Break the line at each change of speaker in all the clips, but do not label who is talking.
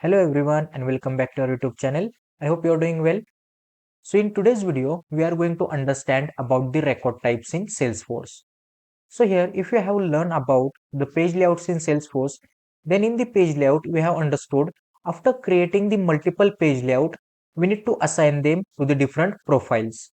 Hello everyone and welcome back to our YouTube channel. I hope you are doing well. So in today's video, we are going to understand about the record types in Salesforce. So here, if you have learned about the page layouts in Salesforce, then in the page layout, we have understood after creating the multiple page layout, we need to assign them to the different profiles.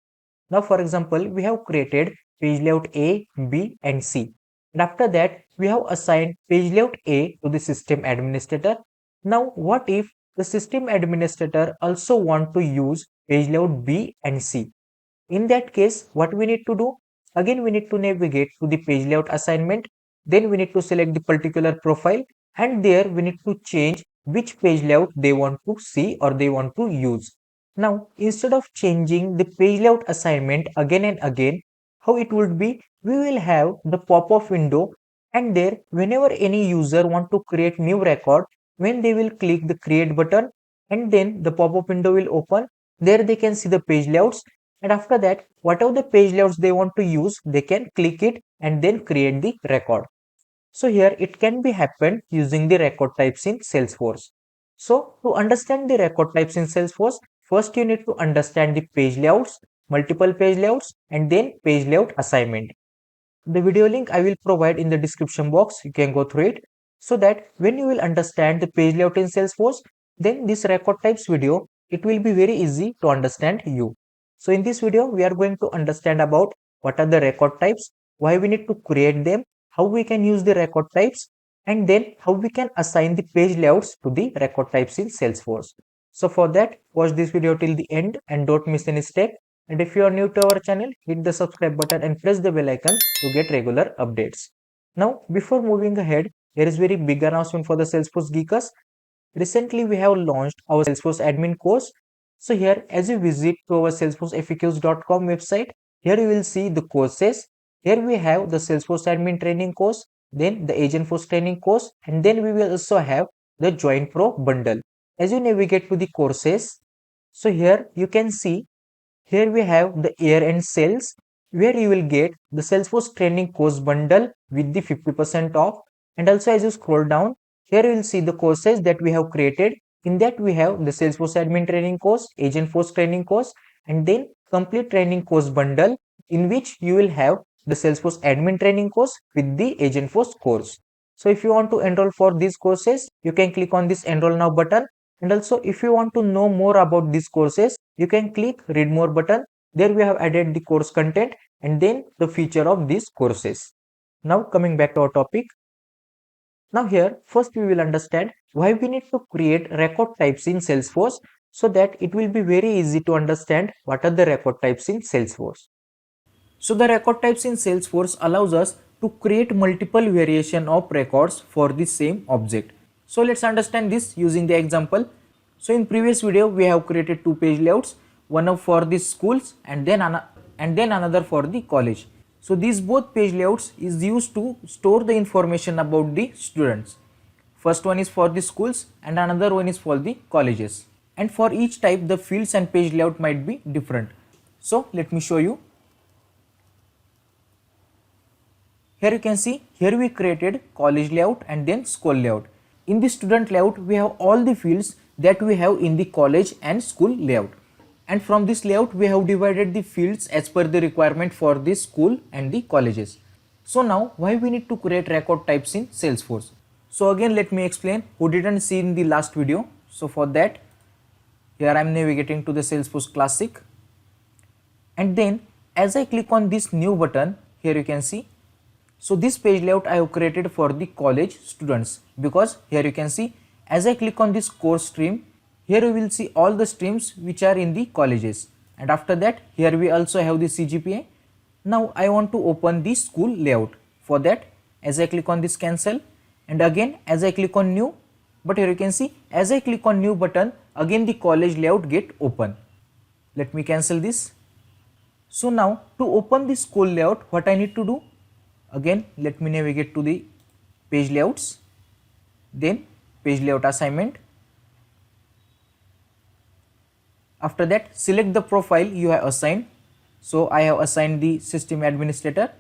Now, for example, we have created page layout A, B and C. And after that, we have assigned page layout A to the system administrator. Now, what if the system administrator also want to use page layout B and C? In that case, what we need to do? Again, we need to navigate to the page layout assignment. Then we need to select the particular profile and there we need to change which page layout they want to see or they want to use. Now, instead of changing the page layout assignment again and again, how it would be? We will have the pop-up window and there whenever any user want to create new record, when they will click the create button and then the pop-up window will open, there they can see the page layouts and after that whatever the page layouts they want to use they can click it and then create the record. So here it can be happened using the record types in Salesforce. So to understand the record types in Salesforce, first you need to understand the page layouts, multiple page layouts and then page layout assignment. The video link I will provide in the description box, you can go through it so that when you will understand the page layout in Salesforce, then this record types video, it will be very easy to understand you. So in this video, we are going to understand about what are the record types, why we need to create them, how we can use the record types, and then how we can assign the page layouts to the record types in Salesforce. So for that, watch this video till the end and don't miss any step. And if you are new to our channel, hit the subscribe button and press the bell icon to get regular updates. Now, before moving ahead, here is very big announcement for the Salesforce Geekers. Recently, we have launched our Salesforce admin course. So here, as you visit to our SalesforceFAQs.com website, here you will see the courses. Here we have the Salesforce admin training course, then the Agentforce training course, and then we will also have the Join Pro bundle. As you navigate to the courses, so here you can see here we have the year-end sales where you will get the Salesforce training course bundle with the 50% off. And also as you scroll down, here you will see the courses that we have created. In that we have the Salesforce admin training course, Agentforce training course, and then complete training course bundle in which you will have the Salesforce admin training course with the Agentforce course. So if you want to enroll for these courses, you can click on this enroll now button. And also if you want to know more about these courses, you can click read more button. There we have added the course content and then the feature of these courses. Now coming back to our topic. Now here first we will understand why we need to create record types in Salesforce so that it will be very easy to understand what are the record types in Salesforce. So the record types in Salesforce allows us to create multiple variation of records for the same object. So let's understand this using the example. So in previous video we have created two page layouts, one for the schools and then another for the college. So these both page layouts is used to store the information about the students. First one is for the schools and another one is for the colleges. And for each type the fields and page layout might be different. So let me show you. Here you can see, here we created college layout and then school layout. In the student layout, we have all the fields that we have in the college and school layout. And from this layout, we have divided the fields as per the requirement for the school and the colleges. So now, why we need to create record types in Salesforce? So again, let me explain who didn't see in the last video. So for that, here I am navigating to the Salesforce Classic. And then as I click on this new button, here you can see. So this page layout I have created for the college students because here you can see as I click on this course stream, here you will see all the streams which are in the colleges. And after that, here we also have the CGPA. Now I want to open the school layout. For that, as I click on this cancel and again as I click on new, but here you can see as I click on new button, again the college layout get open. Let me cancel this. So now to open the school layout, what I need to do? Again, let me navigate to the page layouts, then page layout assignment. After that, select the profile you have assigned. So I have assigned the system administrator.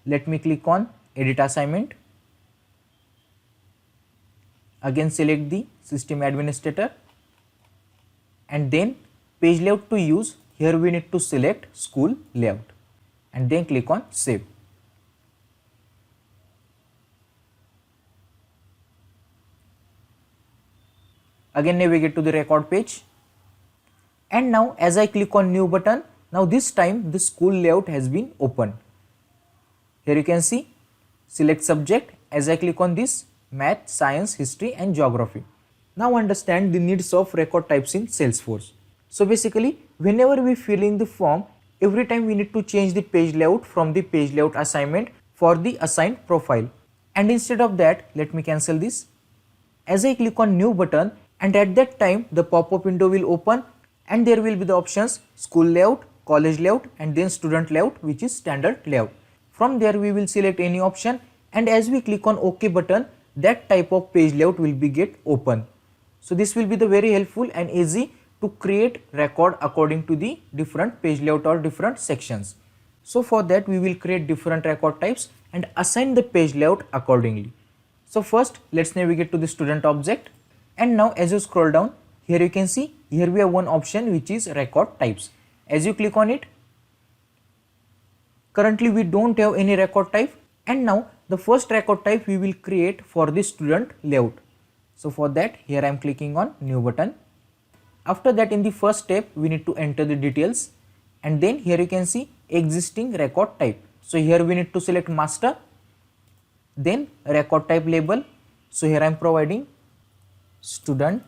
Let me click on edit assignment. Again select the system administrator, and then page layout to use. Here we need to select school layout and then click on save. Again navigate to the record page, and now as I click on new button, now this time the school layout has been opened. Here you can see select subject. As I click on this, math, science, history and geography. Now understand the needs of record types in Salesforce. So basically whenever we fill in the form, every time we need to change the page layout from the page layout assignment for the assigned profile. And instead of that, let me cancel this. As I click on new button, and at that time the pop-up window will open and there will be the options school layout, college layout and then student layout, which is standard layout. From there we will select any option, and as we click on OK button, that type of page layout will be get open. So this will be the very helpful and easy to create record according to the different page layout or different sections. So for that we will create different record types and assign the page layout accordingly. So first let's navigate to the student object, and now as you scroll down, here you can see here we have one option which is record types. As you click on it, currently we don't have any record type, and now the first record type we will create for the student layout. So for that, here I am clicking on new button. After that, in the first step we need to enter the details, and then here you can see existing record type. So here we need to select master, then record type label. So here I am providing student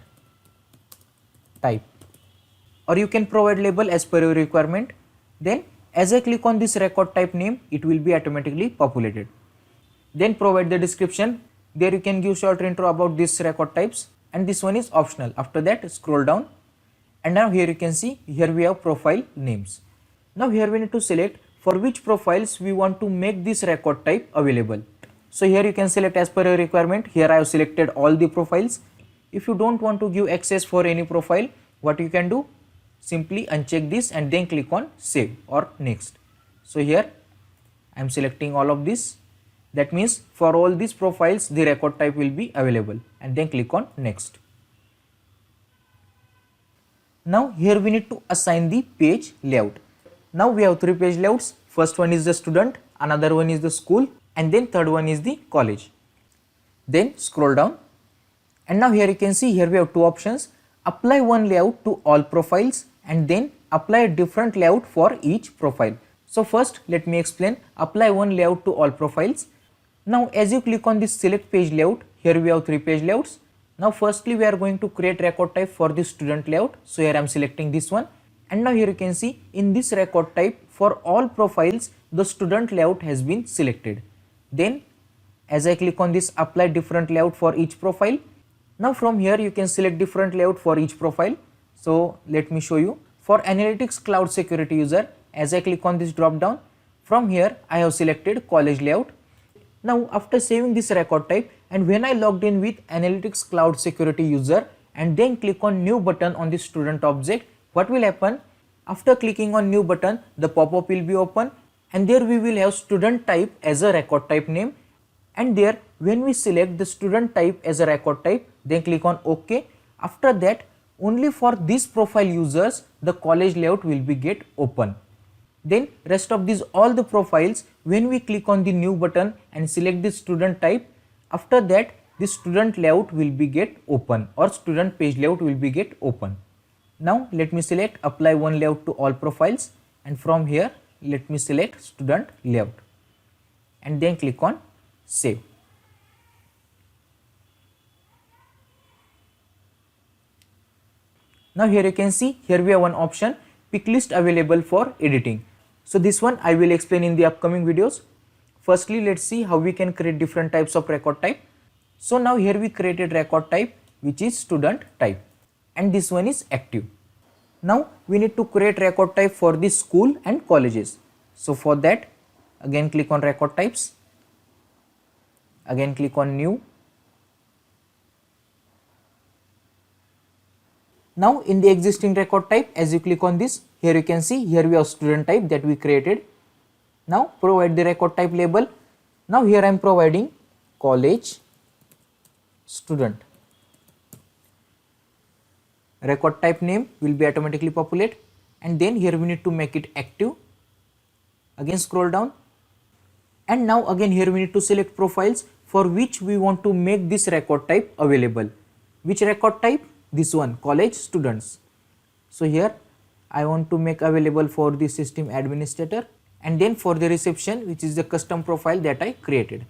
type, or you can provide label as per your requirement. Then as I click on this record type name, it will be automatically populated. Then provide the description. There you can give short intro about this record types, and this one is optional. After that, scroll down, and now here you can see here we have profile names. Now here we need to select for which profiles we want to make this record type available. So here you can select as per your requirement. Here I have selected all the profiles. If you don't want to give access for any profile, what you can do? Simply uncheck this and then click on save or next. So here I am selecting all of this. That means for all these profiles the record type will be available, and then click on next. Now here we need to assign the page layout. Now we have three page layouts. First one is the student, another one is the school, and then third one is the college. Then scroll down, and now here you can see here we have two options: apply one layout to all profiles and then apply a different layout for each profile. So first let me explain apply one layout to all profiles. Now as you click on this select page layout, here we have three page layouts. Now firstly we are going to create record type for the student layout. So here I am selecting this one, and now here you can see in this record type for all profiles the student layout has been selected. Then as I click on this apply different layout for each profile, now from here you can select different layout for each profile. So let me show you. For analytics cloud security user, as I click on this drop down, from here I have selected college layout. Now after saving this record type, and when I logged in with analytics cloud security user and then click on new button on the student object, what will happen? After clicking on new button, the pop-up will be open, and there we will have student type as a record type name, and there when we select the student type as a record type, then click on OK. After that, only for these profile users the college layout will be get open. Then rest of these all the profiles, when we click on the new button and select the student type, after that the student layout will be get open, or student page layout will be get open. Now let me select apply one layout to all profiles, and from here let me select student layout and then click on save. Now here you can see here we have one option pick list available for editing. So this one I will explain in the upcoming videos. Firstly, let's see how we can create different types of record type. So now here we created record type which is student type, and this one is active. Now we need to create record type for the school and colleges. So for that, again click on record types, again click on new. Now in the existing record type, as you click on this, here you can see here we have student type that we created. Now provide the record type label. Now here I am providing college student. record type name will be automatically populate, and then here we need to make it active. Again scroll down, and now again here we need to select profiles for which we want to make this record type available. Which record type? This one, college students. So here I want to make available for the system administrator, and then for the reception, which is the custom profile that I created,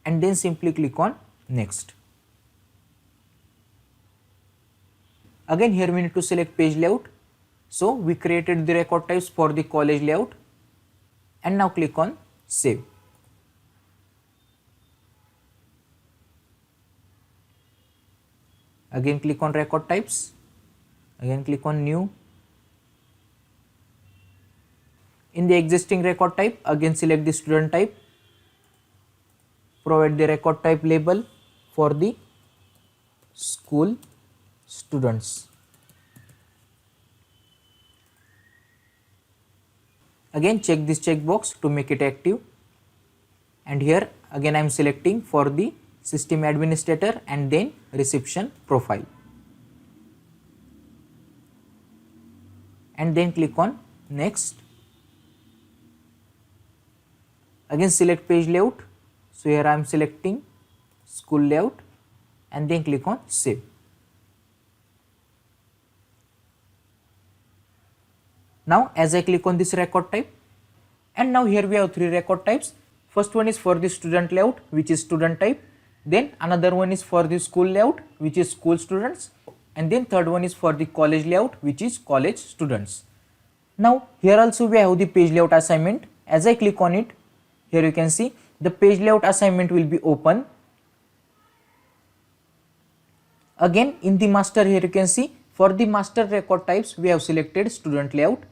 and then simply click on next. Again here we need to select page layout. So we created the record types for the college layout, and now click on save. Again click on record types, again click on new. In the existing record type, again select the student type, provide the record type label for the school students. Again check this checkbox to make it active, and here again I am selecting for the system administrator and then reception profile, and then click on next. Again select page layout. So here I am selecting school layout, and then click on save. Now as I click on this record type, and now here we have three record types. First one is for the student layout, which is student type. Then another one is for the school layout, which is school students, and then third one is for the college layout, which is college students. Now here also we have the page layout assignment. As I click on it, here you can see the page layout assignment will be open. Again in the master, here you can see for the master record types we have selected student layout.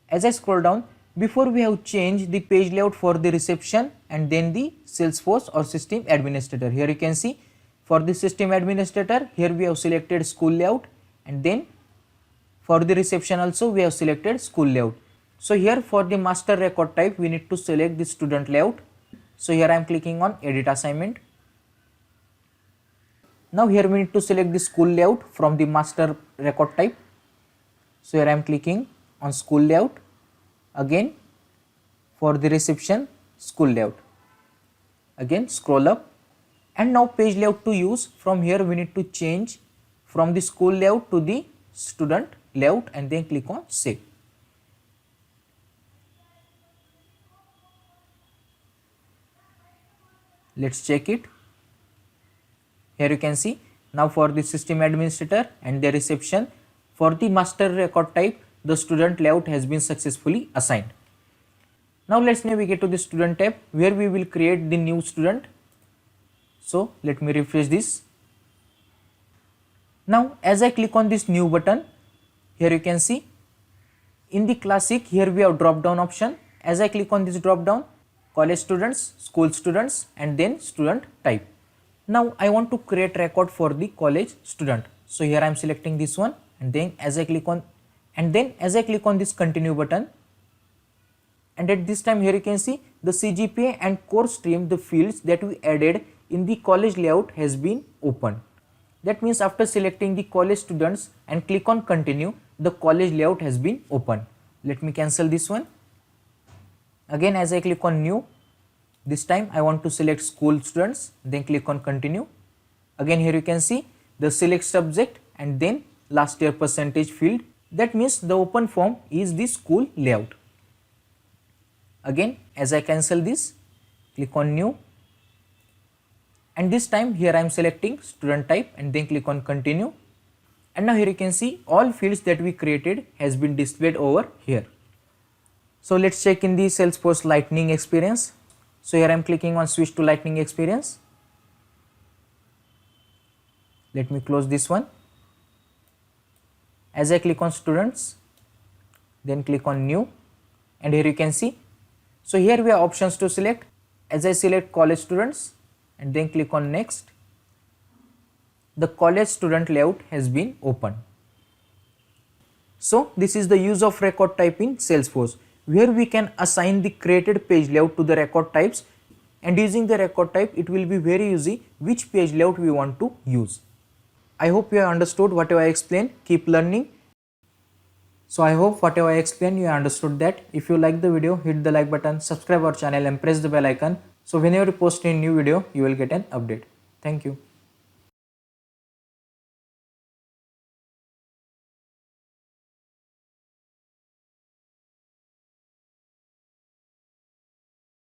As I scroll down, before we have changed the page layout for the reception and then the Salesforce or system administrator. Here you can see for the system administrator, here we have selected school layout, and then for the reception also we have selected school layout. So here for the master record type we need to select the student layout. So here I am clicking on edit assignment. Now here we need to select the school layout from the master record type. So here I am clicking on school layout. Again for the reception, school layout. Again scroll up, and now page layout to use. From here we need to change from the school layout to the student layout, and then click on save. Let's check it. Here you can see now for the system administrator and the reception, for the master record type the student layout has been successfully assigned. Now let's navigate to the student tab where we will create the new student. So let me refresh this. Now as I click on this new button, here you can see in the classic, here we have drop down option. As I click on this drop down, college students, school students, and then student type. Now I want to create record for the college student. So here I am selecting this one, and then as I click on this continue button, and at this time here you can see the CGPA and core stream, the fields that we added in the college layout has been opened. That means after selecting the college students and click on continue, the college layout has been opened. Let me cancel this one. Again as I click on new, this time I want to select school students, then click on continue. Again here you can see the select subject and then last year percentage field. That means the open form is the school layout. Again as I cancel this, click on new, and this time here I am selecting student type and then click on continue, and now here you can see all fields that we created has been displayed over here. So let's check in the Salesforce Lightning experience. So here I am clicking on switch to Lightning experience. Let me close this one. As I click on students, then click on new, and here you can see, so here we have options to select. As I select college students and then click on next, the college student layout has been opened. So this is the use of record type in Salesforce, where we can assign the created page layout to the record types, and using the record type it will be very easy which page layout we want to use. I hope you have understood whatever I explained. Keep learning. So I hope whatever I explained you understood that. If you like the video, hit the like button, subscribe our channel and press the bell icon. So whenever you post a new video, you will get an update. Thank you.